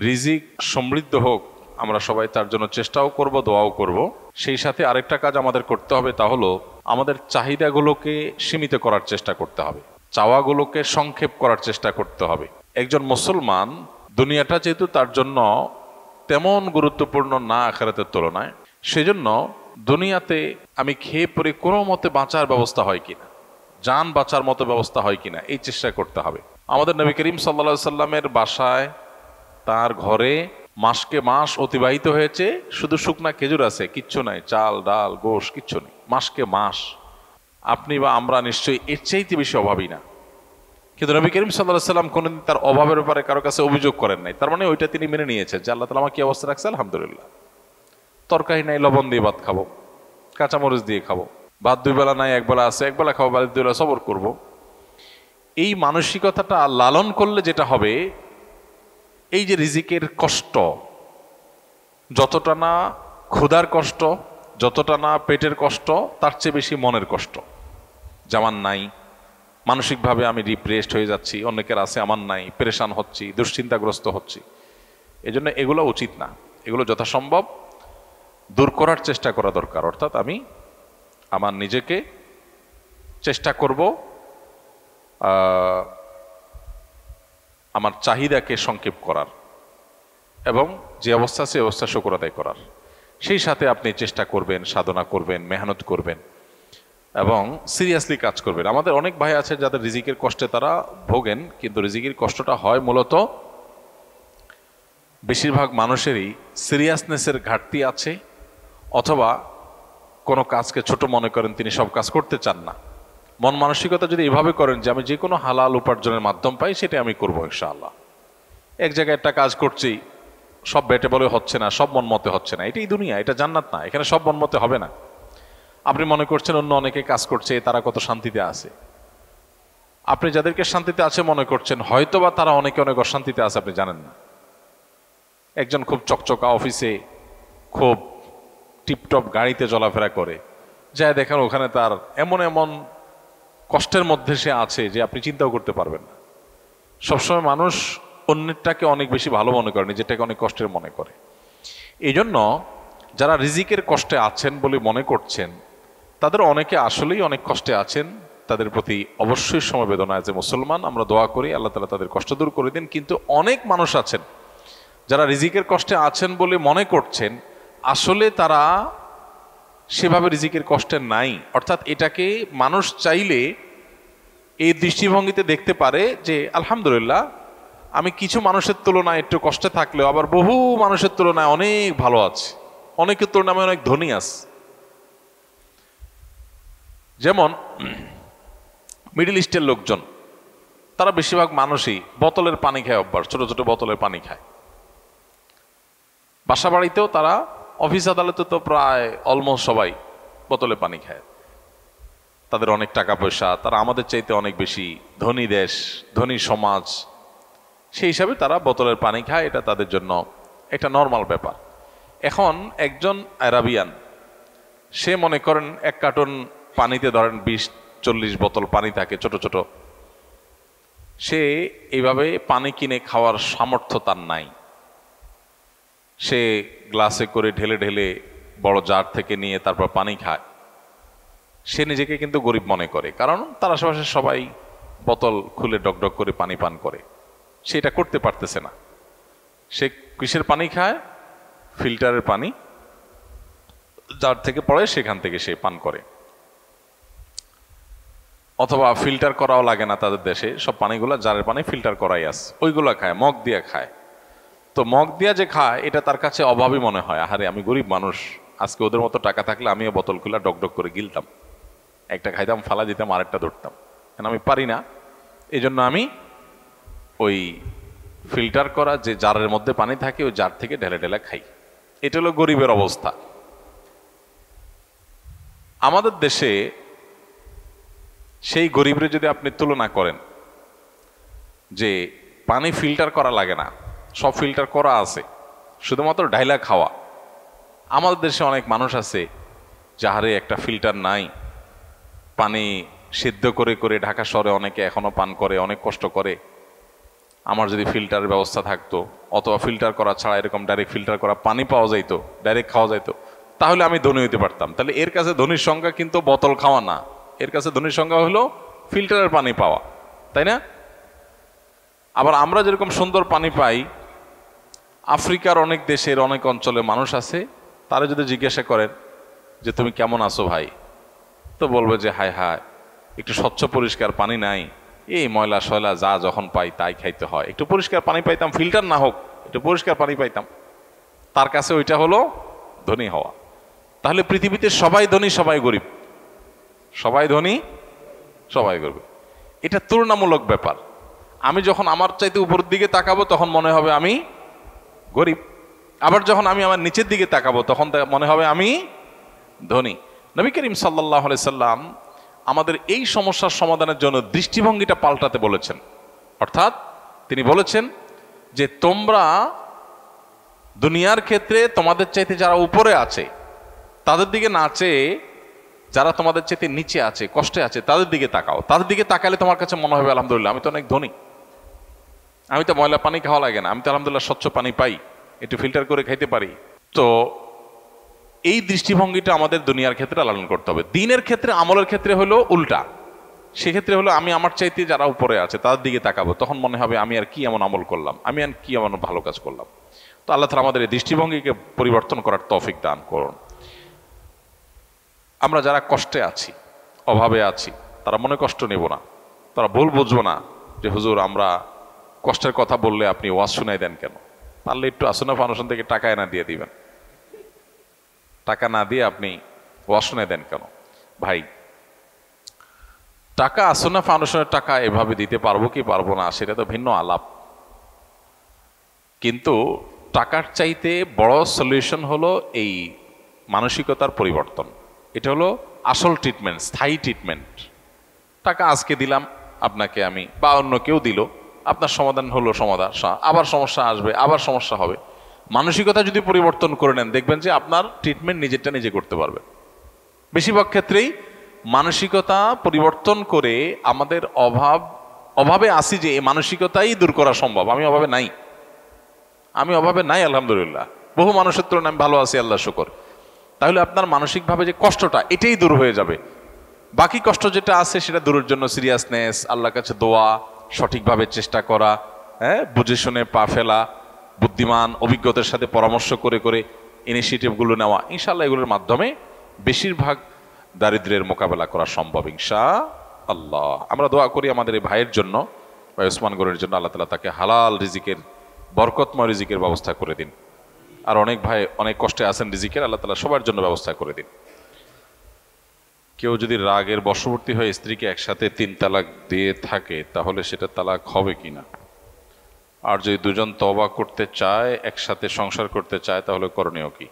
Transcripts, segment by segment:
রিজিক সমৃদ্ধ হোক, আমরা সবাই তার জন্য চেষ্টাও করব, দোয়াও করব। সেই সাথে আরেকটা কাজ আমাদের করতে হবে, তা হলো আমাদের চাহিদাগুলোকে সীমিত করার চেষ্টা করতে হবে, চাওয়াগুলোকে সংক্ষেপ করার চেষ্টা করতে হবে। একজন মুসলমান, দুনিয়াটা যেহেতু তার জন্য তেমন গুরুত্বপূর্ণ না আখিরাতের তুলনায়, সেজন্য দুনিয়াতে আমি খেয়ে পরে কোনো মতে বাঁচার ব্যবস্থা হয় কিনা, জান বাঁচার মতো ব্যবস্থা হয় কিনা, এই চেষ্টা করতে হবে। আমাদের নবী করিম সাল্লাল্লাহু সাল্লামের বাসায়, তার ঘরে মাসকে মাস অতিবাহিত হয়েছে, শুধু শুকনা খেজুর আছে, কিচ্ছু নাই, চাল ডাল গোশ কিচ্ছু নেই, মাসকে মাস। আপনি বা আমরা নিশ্চয়ই এর চাইতে বেশি অভাবী না, কিন্তু নবী করিম সাল্লাল্লাহু আলাইহি সাল্লাম কোনোদিন তার অভাবের ব্যাপারে কারো কাছে অভিযোগ করেন নাই। তার মানে ওইটা তিনি মেনে নিয়েছেন যে আল্লাহ তাআলা আমাকে কি অবস্থা রাখছে, আলহামদুলিল্লাহ। তরকারি নাই, লবণ দিয়ে ভাত খাবো, কাঁচামরিচ দিয়ে খাবো, ভাত দুই বেলা নাই, একবেলা আছে, একবেলা খাবো, বাড়ির দুই বেলা সবর করবো। এই মানসিকতাটা লালন করলে যেটা হবে, এই যে রিজিকের কষ্ট, যতটা না ক্ষুধার কষ্ট, যতটা না পেটের কষ্ট, তার চেয়ে বেশি মনের কষ্ট। যেমন নাই, মানসিকভাবে আমি ডিপ্রেসড হয়ে যাচ্ছি, অনেকের আছে, আমার নাই, পেরেশান হচ্ছি, দুশ্চিন্তাগ্রস্ত হচ্ছি। এজন্য এগুলো উচিত না, এগুলো যথাসম্ভব দূর করার চেষ্টা করা দরকার। অর্থাৎ আমি আমার নিজেকে চেষ্টা করব আমার চাহিদাকে সংক্ষেপ করার, এবং যে অবস্থা সে অবস্থা শুকর আদায় করার। সেই সাথে আপনি চেষ্টা করবেন, সাধনা করবেন, মেহনত করবেন এবং সিরিয়াসলি কাজ করবেন। আমাদের অনেক ভাই আছে যাদের রিজিকের কষ্টে তারা ভোগেন, কিন্তু রিজিকের কষ্টটা হয় মূলত বেশিরভাগ মানুষেরই সিরিয়াসনেসের ঘাটতি আছে, অথবা কোনো কাজকে ছোট মনে করেন, তিনি সব কাজ করতে চান না। মন মানসিকতা যদি এভাবে করেন যে আমি যে কোনো হালাল উপার্জনের মাধ্যম পাই সেটা আমি করবো ইনশাআল্লাহ, এক জায়গায় একটা কাজ করছি, সব বেটে বলে হচ্ছে না, সব মন মতে হচ্ছে না, এটাই দুনিয়া, এটা জান্নাত না, এখানে সব মন মতে হবে না। আপনি মনে করছেন অন্য অনেকে কাজ করছে, তারা কত শান্তিতে আছে। আপনি যাদেরকে শান্তিতে আছে মনে করছেন, হয়তোবা তারা অনেকে অনেক অশান্তিতে আছে, আপনি জানেন না। একজন খুব চকচকা অফিসে খুব টিপটপ গাড়িতে চলাফেরা করে, যায় দেখেন ওখানে তার এমন এমন কষ্টের মধ্যে সে আছে যে আপনি চিন্তাও করতে পারবেন না। সবসময় মানুষ অন্যটাকে অনেক বেশি ভালো মনে করে, নিজেরটাকে অনেক কষ্টের মনে করে। এই জন্য যারা রিজিকের কষ্টে আছেন বলে মনে করছেন, তাদের অনেকে আসলেই অনেক কষ্টে আছেন, তাদের প্রতি অবশ্যই সমবেদনা আছে। মুসলমান আমরা দোয়া করি আল্লাহ তাআলা তাদের কষ্ট দূর করে দিন। কিন্তু অনেক মানুষ আছেন যারা রিজিকের কষ্টে আছেন বলে মনে করছেন, আসলে তারা সেভাবে রিজিকের কষ্টে নাই। অর্থাৎ এটাকে মানুষ চাইলে এই দৃষ্টিভঙ্গিতে দেখতে পারে যে আলহামদুলিল্লাহ, আমি কিছু মানুষের তুলনায় একটু কষ্টে থাকলেও আবার বহু মানুষের তুলনায় অনেক ভালো আছে, অনেকের তুলনায় আমি অনেক ধনী আছে। যেমন মিডল ইস্টের লোকজন, তারা বেশিরভাগ মানুষই বোতলের পানি খায় অভ্যাস, ছোট ছোট বোতলের পানি খায়। বাসা বাড়িতেও তারা, অফিস আদালতে তো প্রায় অলমোস্ট সবাই বোতলে পানি খায়। তাদের অনেক টাকা পয়সা, তারা আমাদের চাইতে অনেক বেশি ধনী দেশ, ধনী সমাজ, সেই হিসাবে তারা বোতলের পানি খায়, এটা তাদের জন্য একটা নর্মাল ব্যাপার। এখন একজন আরাবিয়ান, সে মনে করেন এক কার্টন পানিতে ধরেন 20-40 বোতল পানি থাকে ছোট ছোট, সে এইভাবে পানি কিনে খাওয়ার সামর্থ্য তার নাই। সে গ্লাসে করে ঢেলে ঢেলে বড় জার থেকে নিয়ে তারপর পানি খায়। সে নিজেকে কিন্তু গরিব মনে করে, কারণ তার আশেপাশে সবাই বোতল খুলে ডকডক করে পানি পান করে, সে এটা করতে পারতেছে না। সে কিসের পানি খায়? ফিল্টারের পানি, যার থেকে পড়ে সেখান থেকে সে পান করে। অথবা ফিল্টার করাও লাগে না, তাদের দেশে সব পানিগুলা জারের পানি ফিল্টার করাই আছে, ওইগুলা খায়, মগ দিয়া খায়। তো মগ দিয়া যে খায় এটা তার কাছে অভাবই মনে হয়। আহারে আমি গরিব মানুষ, আজকে ওদের মতো টাকা থাকলে আমিও বোতল খুলে ডকডক করে গিলতাম, একটা খাইতাম, ফালা দিতাম, আরেকটা ধরতাম, কেন আমি পারি না। এই জন্য আমি ওই ফিল্টার করা যে জারের মধ্যে পানি থাকে ওই জার থেকে ঢেলে ঢেলে খাই। এটা হলো গরিবের অবস্থা। আমাদের দেশে সেই গরিবের যদি আপনি তুলনা করেন যে পানি ফিল্টার করা লাগে না, সব ফিল্টার করা আছে, শুধুমাত্র ঢাইলা খাওয়া। আমাদের দেশে অনেক মানুষ আছে যাহারে একটা ফিল্টার নাই, পানি সিদ্ধ করে করে ঢাকা শহরে অনেকে এখনো পান করে, অনেক কষ্ট করে। আমার যদি ফিল্টারের ব্যবস্থা থাকতো, অথবা ফিল্টার করা ছাড়া এরকম ডাইরেক্ট ফিল্টার করা পানি পাওয়া যাইতো, ডাইরেক্ট খাওয়া যাইতো, তাহলে আমি ধনী হইতে পারতাম। তাহলে এর কাছে ধনীর সংজ্ঞা কিন্তু বোতল খাওয়া না, এর কাছে ধনীর সংজ্ঞা হলো ফিল্টারের পানি পাওয়া, তাই না? আবার আমরা যেরকম সুন্দর পানি পাই, আফ্রিকার অনেক দেশের অনেক অঞ্চলে মানুষ আছে, তারা যদি জিজ্ঞাসা করেন যে তুমি কেমন আছো ভাই, তো বলবে যে হায় হায়, একটু স্বচ্ছ পরিষ্কার পানি নাই, এই ময়লা শয়লা যা যখন পাই তাই খাইতে হয়, একটু পরিষ্কার পানি পাইতাম, ফিল্টার না হোক একটু পরিষ্কার পানি পাইতাম। তার কাছে ওইটা হলো ধনী হওয়া। তাহলে পৃথিবীতে সবাই ধনী সবাই গরিব, সবাই ধনী সবাই গরিব, এটা তুলনামূলক ব্যাপার। আমি যখন আমার চাইতে উপরের দিকে তাকাবো তখন মনে হবে আমি গরিব, আবার যখন আমি আমার নিচের দিকে তাকাবো তখন মনে হবে আমি ধনী। নবী করিম সাল্লাল্লাহু আলাইহি সাল্লাম আমাদের এই সমস্যার সমাধানের জন্য দৃষ্টিভঙ্গিটা পাল্টাতে বলেছেন। অর্থাৎ তিনি বলেছেন যে তোমরা দুনিয়ার ক্ষেত্রে তোমাদের চাইতে যারা উপরে আছে তাদের দিকে না চেয়ে যারা তোমাদের চাইতে নিচে আছে, কষ্টে আছে, তাদের দিকে তাকাও। তাদের দিকে তাকালে তোমার কাছে মনে হবে আলহামদুলিল্লাহ আমি তো অনেক ধনী, আমি তো ময়লা পানি খাওয়া লাগে না, আমি তো আলহামদুলিল্লাহ স্বচ্ছ পানি পাই, একটু ফিল্টার করে খাইতে পারি। তো এই দৃষ্টিভঙ্গিটা আমাদের দুনিয়ার ক্ষেত্রে লালন করতে হবে। দিনের ক্ষেত্রে, আমলের ক্ষেত্রে হলো উল্টা। সেক্ষেত্রে হলো আমি আমার চাইতে যারা উপরে আছে তাদের দিকে তাকাবো, তখন মনে হবে আমি আর কি এমন আমল করলাম, আমি আর কি এমন ভালো কাজ করলাম। তো আল্লাহ তাআলা আমাদের এই দৃষ্টিভঙ্গিকে পরিবর্তন করার তৌফিক দান করুন। আমরা যারা কষ্টে আছি, অভাবে আছি, তারা মনে কষ্ট নেব না, তারা ভুল বুঝবো না যে হুজুর আমরা কষ্টের কথা বললে আপনি ওয়াজ শুনাই দেন কেন, পারলে একটু আসনা ফাউন্ডেশন থেকে টাকা এনে দিয়ে দিবেন, টাকা না দিয়ে আপনি ওয়াজ শুনাই দেন কেন। ভাই, টাকা আসনা ফাউন্ডেশনের টাকা এভাবে দিতে পারবো কি পারবো না সেটা তো ভিন্ন আলাপ, কিন্তু টাকার চাইতে বড় সলিউশন হলো এই মানসিকতার পরিবর্তন। এটা হলো আসল ট্রিটমেন্ট, স্থায়ী ট্রিটমেন্ট। টাকা আজকে দিলাম আপনাকে আমি বা অন্য কেউ দিল, আপনার সমাধান হলো সমাধান, আবার সমস্যা আসবে, আবার সমস্যা হবে। মানসিকতা যদি পরিবর্তন করে নেন দেখবেন যে আপনার ট্রিটমেন্ট নিজেরটা নিজে করতে পারবে। বেশিরভাগ ক্ষেত্রেই মানসিকতা পরিবর্তন করে আমাদের অভাবে আসি যে এই মানসিকতাই দূর করা সম্ভব। আমি অভাবে নাই, আমি অভাবে নাই আলহামদুলিল্লাহ, বহু মানুষের তুলনায় আমি ভালো আছি আল্লাহ শুকর। তাহলে আপনার মানসিকভাবে যে কষ্টটা এটাই দূর হয়ে যাবে। বাকি কষ্ট যেটা আছে সেটা দূরের জন্য সিরিয়াসনেস, আল্লাহর কাছে দোয়া, সঠিকভাবে চেষ্টা করা, হ্যাঁ, বুঝে শুনে পা ফেলা, বুদ্ধিমান অভিজ্ঞতার সাথে পরামর্শ করে করে ইনিশিয়েটিভগুলো নেওয়া, ইনশাআল্লাহ এগুলোর মাধ্যমে বেশিরভাগ দারিদ্র্যের মোকাবেলা করা সম্ভব ইনশাআল্লাহ। আমরা দোয়া করি আমাদের এই ভাইয়ের জন্য, ভাই ওসমান গনির জন্য, আল্লাহ তাআলা তাকে হালাল রিজিকের, বরকতময় রিজিকের ব্যবস্থা করে দিন। আর অনেক ভাই অনেক কষ্টে আছেন রিজিকের, আল্লাহ তাআলা সবার জন্য ব্যবস্থা করে দিন। কেউ যদি রাগের বশবর্তী হয়ে স্ত্রীকে একসাথে 3 তালাক দিয়ে থাকে তাহলে সেটা তালাক হবে কিনা? আর যদি দুজন তওবা করতে চায়, একসাথে সংসার করতে চায়, তাহলে করণীয় কি?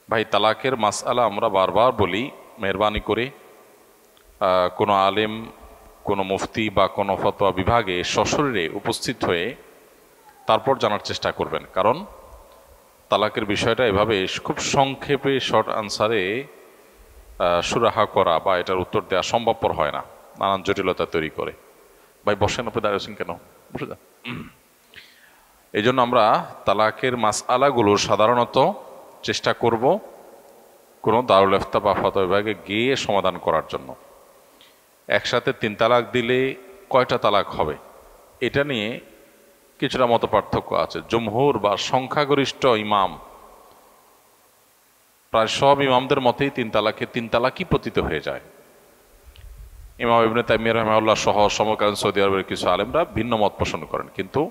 ভাই, তালাকের মাসআলা আমরা বারবার বলি, মেহরবানি করে কোনো আলেম, কোনো মুফতি বা কোনো ফতোয়া বিভাগে সশরীরে উপস্থিত হয়ে তারপর জানার চেষ্টা করবেন। কারণ তালাকের বিষয়টা এভাবে খুব সংক্ষেপে শর্ট আনসারে সুরাহা করা বা এটার উত্তর দেওয়া সম্ভবপর হয় না, নানান জটিলতা তৈরি করে। ভাই বসেন, আপনি দাঁড়িয়েছেন কেন? বসে যান। এই জন্য আমরা তালাকের মাসআলাগুলো সাধারণত চেষ্টা করব কোনো দারুল ইফতা বা ফতোয়া বিভাগে গিয়ে সমাধান করার জন্য। একসাথে 3 তালাক দিলে কয়টা তালাক হবে এটা নিয়ে কিছুটা মত পার্থক্য আছে। জমহুর বা সংখ্যাগরিষ্ঠ ইমাম, প্রায় সব ইমামদের মতেই 3 তালাকই পতিত হয়ে যায়। ইমাম ইবনে তাইমিয়া রাহিমাহুল্লাহ সহ সমকালীন সৌদি আরবের কিছু আলেমরা ভিন্ন মত পোষণ করেন, কিন্তু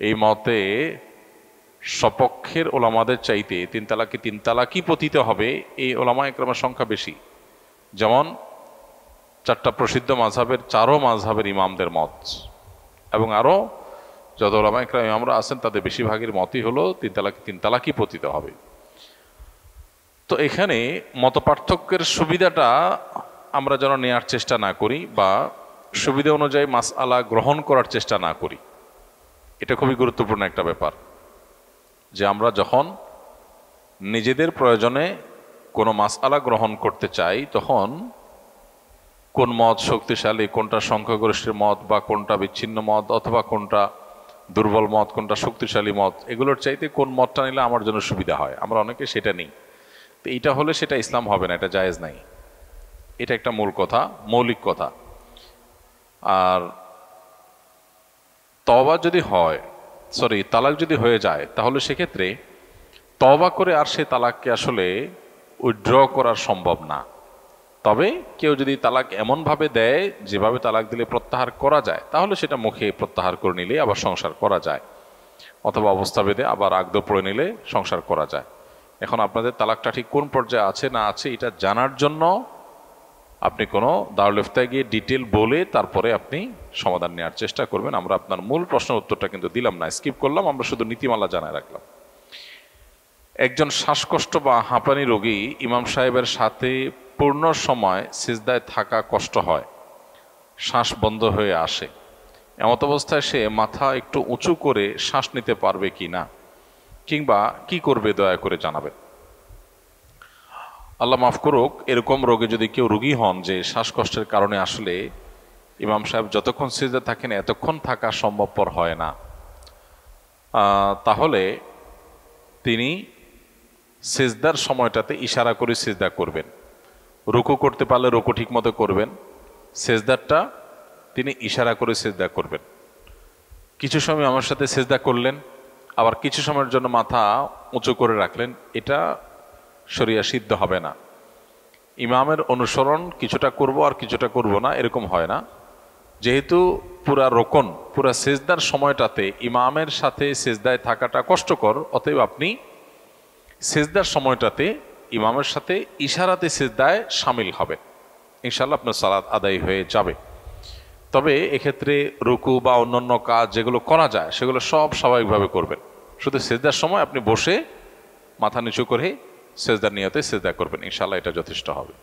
এই মতে সপক্ষের ওলামাদের চাইতে 3 তালাকই পতিত হবে এই ওলামা ইকরামের সংখ্যা বেশি। যেমন 4টা প্রসিদ্ধ মাযহাবের 4ও মাযহাবের ইমামদের মত, এবং আরও যত ওলামা ইকরাম ইমামরা আছেন তাদের বেশিরভাগের মতই হলো 3 তালাকই পতিত হবে। তো এখানে মতপার্থক্যের সুবিধাটা আমরা যেন নেওয়ার চেষ্টা না করি বা সুবিধা অনুযায়ী মাসআলা গ্রহণ করার চেষ্টা না করি। এটা খুবই গুরুত্বপূর্ণ একটা ব্যাপার যে আমরা যখন নিজেদের প্রয়োজনে কোনো মাসআলা গ্রহণ করতে চাই তখন কোন মত শক্তিশালী, কোনটা সংখ্যাগরিষ্ঠের মত, বা কোনটা বিচ্ছিন্ন মত, অথবা কোনটা দুর্বল মত, কোনটা শক্তিশালী মত, এগুলোর চাইতে কোন মতটা নিলে আমার জন্য সুবিধা হয়, আমরা অনেকে সেটা নিই। তো এইটা হলে সেটা ইসলাম হবে না, এটা জায়েজ নাই। এটা একটা মূল কথা, মৌলিক কথা। আর তওবা যদি হয়, তালাক যদি হয়ে যায়, তাহলে সেক্ষেত্রে তওবা করে আর সে তালাককে আসলে উইথড্র করা সম্ভব না। তবে কেউ যদি তালাক এমনভাবে দেয় যেভাবে তালাক দিলে প্রত্যাহার করা যায়, তাহলে সেটা মুখে প্রত্যাহার করে নিলে আবার সংসার করা যায়, অথবা অবস্থা ভেদে আবার আগদ পড়ে নিলে সংসার করা যায়। এখন আপনাদের তালাকটা ঠিক কোন পর্যায়ে আছে না আছে এটা জানার জন্য আপনি কোনো দারুল ইফতায় গিয়ে ডিটেল বলে তারপরে আপনি সমাধান নেওয়ার চেষ্টা করবেন। আমরা আপনার মূল প্রশ্নের উত্তরটা কিন্তু দিলাম না, স্কিপ করলাম, আমরা শুধু নীতিমালা জানায় রাখলাম। একজন শ্বাসকষ্ট বা হাঁপানি রোগী ইমাম সাহেবের সাথে পূর্ণ সময় সিজদায় থাকা কষ্ট হয়, শ্বাস বন্ধ হয়ে আসে, এমত অবস্থায় সে মাথা একটু উঁচু করে শ্বাস নিতে পারবে কি না, কিংবা কি করবে দয়া করে জানাবেন। আল্লাহ মাফ করুক, এরকম রোগে যদি কেউ রোগী হন যে শ্বাসকষ্টের কারণে আসলে ইমাম সাহেব যতক্ষণ সিজদা থাকেন এতক্ষণ থাকা সম্ভবপর হয় না, তাহলে তিনি সিজদার সময়টাতে ইশারা করে সিজদা করবেন। রুকু করতে পারলে রুকু ঠিক মতো করবেন, সিজদারটা তিনি ইশারা করে সিজদা করবেন। কিছু সময় আমার সাথে সিজদা করলেন, আবার কিছু সময়ের জন্য মাথা উঁচু করে রাখলেন, এটা শরিয়া সিদ্ধ হবে না। ইমামের অনুসরণ কিছুটা করব আর কিছুটা করব না, এরকম হয় না। যেহেতু পুরা রোকন, পুরা সিজদার সময়টাতে ইমামের সাথে সিজদায় থাকাটা কষ্টকর, অতএব আপনি সিজদার সময়টাতে ইমামের সাথে ইশারাতে সিজদায় শামিল হবেন, ইনশাআল্লাহ আপনার সালাত আদায় হয়ে যাবে। তবে এক্ষেত্রে রুকু বা অন্যান্য কাজ যেগুলো করা যায় সেগুলো সব স্বাভাবিকভাবে করবেন। শুধু সিজদার সময় আপনি বসে মাথা নিচু করে সিজদার নিয়তে সিজদা করবেন, ইনশাআল্লাহ এটা যথেষ্ট হবে।